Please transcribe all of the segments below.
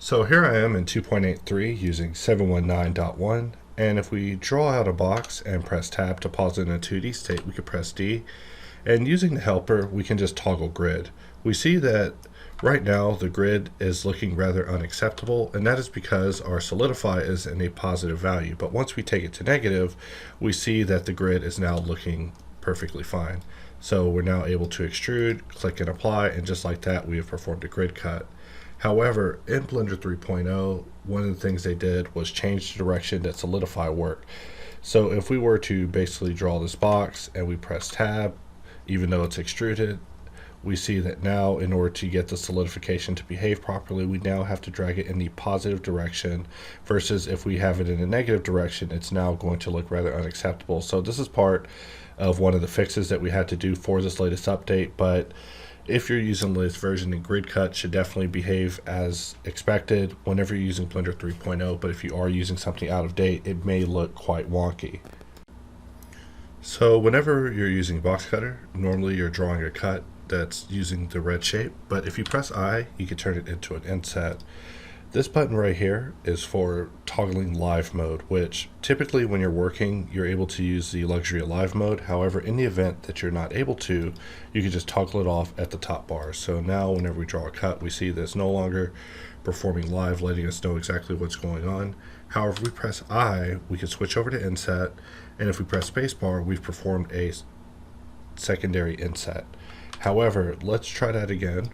So here I am in 2.83 using 719.1, and if we draw out a box and press tab to pause it in a 2D state, we could press D, and using the helper we can just toggle grid. We see that right now the grid is looking rather unacceptable, and that is because our Solidify is in a positive value, but once we take it to negative, we see that the grid is now looking perfectly fine. So we're now able to extrude, click and apply, and just like that we have performed a grid cut. However, in Blender 3.0, one of the things they did was change the direction that Solidify worked. So if we were to basically draw this box and we press tab, even though it's extruded, we see that now in order to get the solidification to behave properly, we now have to drag it in the positive direction, versus if we have it in a negative direction, it's now going to look rather unacceptable. So this is part of one of the fixes that we had to do for this latest update, but if you're using the latest version, the grid cut should definitely behave as expected whenever you're using Blender 3.0, but if you are using something out of date, it may look quite wonky. So whenever you're using Boxcutter, normally you're drawing a cut that's using the red shape, but if you press I, you can turn it into an inset. This button right here is for toggling live mode, which typically when you're working, you're able to use the luxury of live mode. However, in the event that you're not able to, you can just toggle it off at the top bar. So now whenever we draw a cut, we see that it's no longer performing live, letting us know exactly what's going on. However, if we press I, we can switch over to inset, and if we press spacebar, we've performed a secondary inset. However, let's try that again,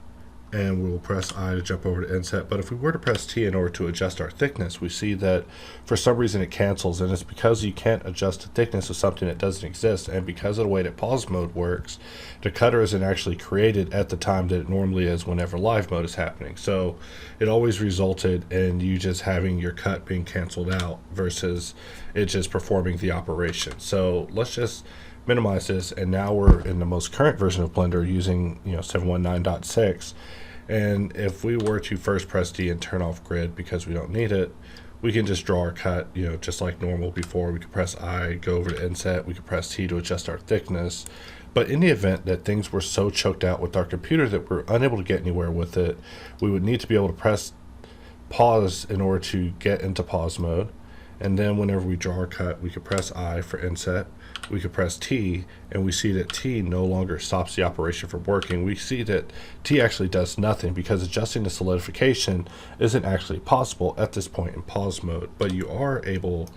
and we'll press I to jump over to inset. But if we were to press T in order to adjust our thickness, we see that for some reason it cancels, and it's because you can't adjust the thickness of something that doesn't exist, and because of the way that pause mode works, the cutter isn't actually created at the time that it normally is whenever live mode is happening. So it always resulted in you just having your cut being canceled out versus it just performing the operation. So let's just minimize this, and now we're in the most current version of Blender using 719.6, and if we were to first press D and turn off grid because we don't need it, we can just draw our cut just like normal before. We could press I, go over to inset, we could press T to adjust our thickness. But in the event that things were so choked out with our computer that we're unable to get anywhere with it, we would need to be able to press pause in order to get into pause mode. And then whenever we draw our cut, we could press I for inset, we could press T, and we see that T no longer stops the operation from working. We see that T actually does nothing because adjusting the solidification isn't actually possible at this point in pause mode. But you are able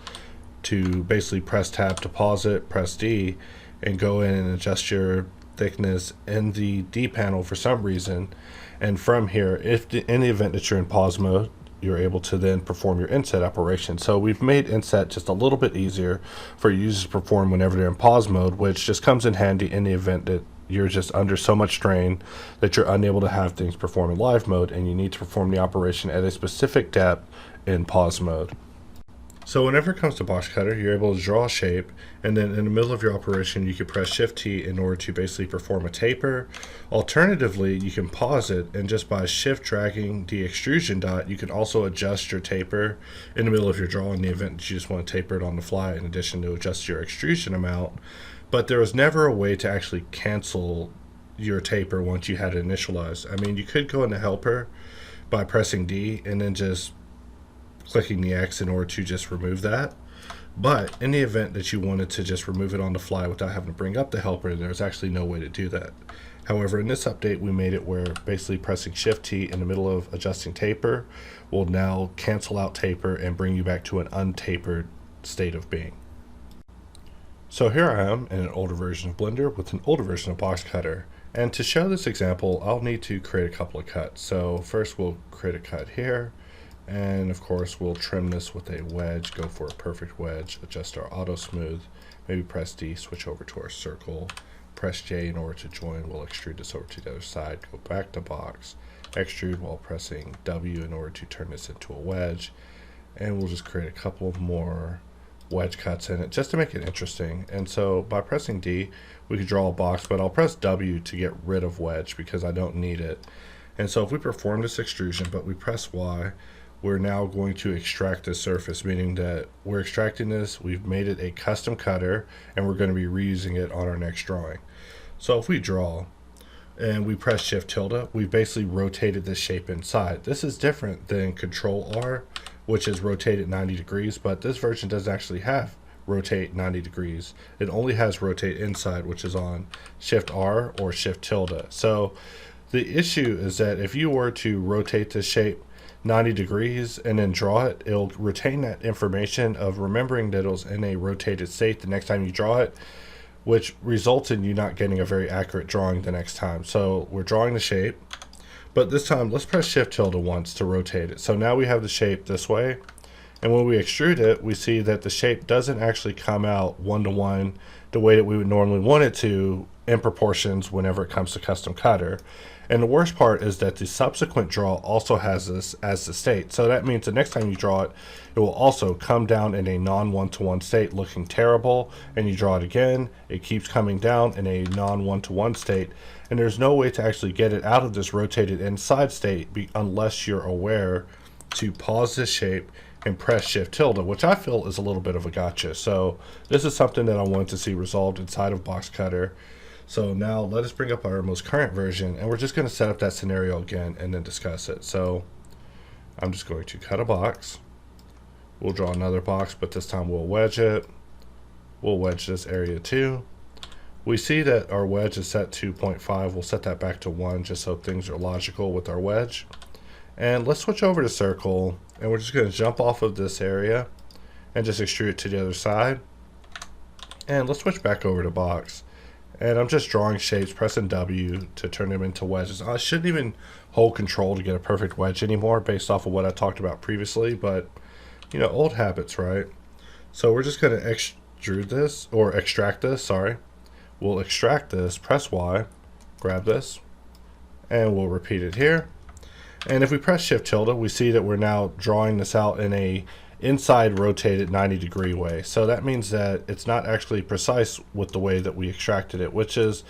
to basically press tab to pause it, press D, and go in and adjust your thickness in the D panel for some reason. And from here, in the event that you're in pause mode, you're able to then perform your inset operation. So we've made inset just a little bit easier for users to perform whenever they're in pause mode, which just comes in handy in the event that you're just under so much strain that you're unable to have things perform in live mode and you need to perform the operation at a specific depth in pause mode. So whenever it comes to Boxcutter, you're able to draw a shape, and then in the middle of your operation you can press Shift T in order to basically perform a taper. Alternatively, you can pause it, and just by shift dragging the extrusion dot, you can also adjust your taper in the middle of your drawing in the event that you just want to taper it on the fly in addition to adjust your extrusion amount. But there was never a way to actually cancel your taper once you had it initialized. I mean, you could go into helper by pressing D and then just clicking the X in order to just remove that, but in the event that you wanted to just remove it on the fly without having to bring up the helper, there's actually no way to do that. However, in this update we made it where basically pressing Shift T in the middle of adjusting taper will now cancel out taper and bring you back to an untapered state of being. So here I am in an older version of Blender with an older version of Boxcutter, and to show this example I'll need to create a couple of cuts. So first we'll create a cut here, and of course we'll trim this with a wedge, go for a perfect wedge, adjust our auto smooth, maybe press D, switch over to our circle, press J in order to join, we'll extrude this over to the other side, go back to box, extrude while pressing W in order to turn this into a wedge, and we'll just create a couple of more wedge cuts in it just to make it interesting. And so by pressing D we could draw a box, but I'll press W to get rid of wedge because I don't need it. And so if we perform this extrusion but we press Y, we're now going to extract this surface, meaning that we're extracting this, we've made it a custom cutter, and we're going to be reusing it on our next drawing. So if we draw, and we press Shift tilde, we basically rotated this shape inside. This is different than Control R, which is rotate at 90 degrees, but this version doesn't actually have rotate 90 degrees. It only has rotate inside, which is on Shift R or Shift tilde. So the issue is that if you were to rotate this shape 90 degrees and then draw it, it'll retain that information of remembering that it was in a rotated state the next time you draw it, which results in you not getting a very accurate drawing the next time. So we're drawing the shape, but this time let's press Shift tilde once to rotate it. So now we have the shape this way, and when we extrude it, we see that the shape doesn't actually come out one-to-one the way that we would normally want it to in proportions whenever it comes to Custom Cutter. And the worst part is that the subsequent draw also has this as the state. So that means the next time you draw it, it will also come down in a non-one-to-one state looking terrible, and you draw it again, it keeps coming down in a non-one-to-one state, and there's no way to actually get it out of this rotated inside state unless you're aware to pause this shape and press Shift tilde, which I feel is a little bit of a gotcha. So this is something that I want to see resolved inside of Boxcutter. So now let us bring up our most current version, and we're just going to set up that scenario again and then discuss it. So I'm just going to cut a box. We'll draw another box, but this time we'll wedge it. We'll wedge this area too. We see that our wedge is set to 0.5. We'll set that back to 1 just so things are logical with our wedge. And let's switch over to circle, and we're just going to jump off of this area and just extrude it to the other side. And let's switch back over to box. And I'm just drawing shapes, pressing W to turn them into wedges. I shouldn't even hold Control to get a perfect wedge anymore based off of what I talked about previously, but you know, old habits, right? So we're just going to extrude this, or extract this, sorry. We'll extract this, press Y, grab this, and we'll repeat it here. And if we press Shift tilde, we see that we're now drawing this out in a inside rotated 90-degree way. So that means that it's not actually precise with the way that we extracted it, which is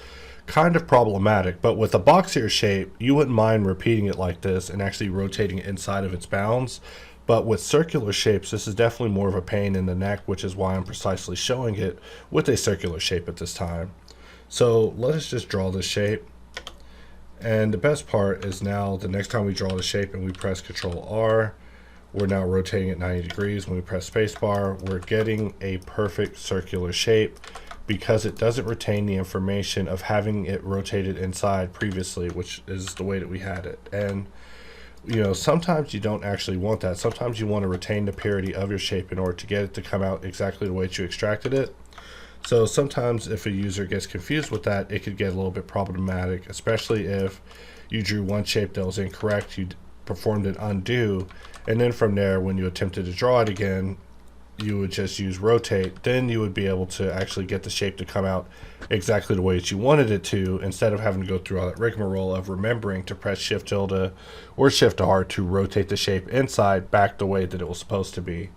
kind of problematic. But with a boxier shape, you wouldn't mind repeating it like this and actually rotating it inside of its bounds. But with circular shapes, this is definitely more of a pain in the neck, which is why I'm precisely showing it with a circular shape at this time. So let us just draw this shape. And the best part is now the next time we draw the shape and we press Control R, we're now rotating at 90 degrees. When we press spacebar, we're getting a perfect circular shape because it doesn't retain the information of having it rotated inside previously, which is the way that we had it. And you know, sometimes you don't actually want that. Sometimes you want to retain the purity of your shape in order to get it to come out exactly the way that you extracted it. So sometimes if a user gets confused with that, it could get a little bit problematic, especially if you drew one shape that was incorrect, you performed an undo, and then from there, when you attempted to draw it again, you would just use rotate. Then you would be able to actually get the shape to come out exactly the way that you wanted it to, instead of having to go through all that rigmarole of remembering to press Shift tilde or Shift R to rotate the shape inside back the way that it was supposed to be.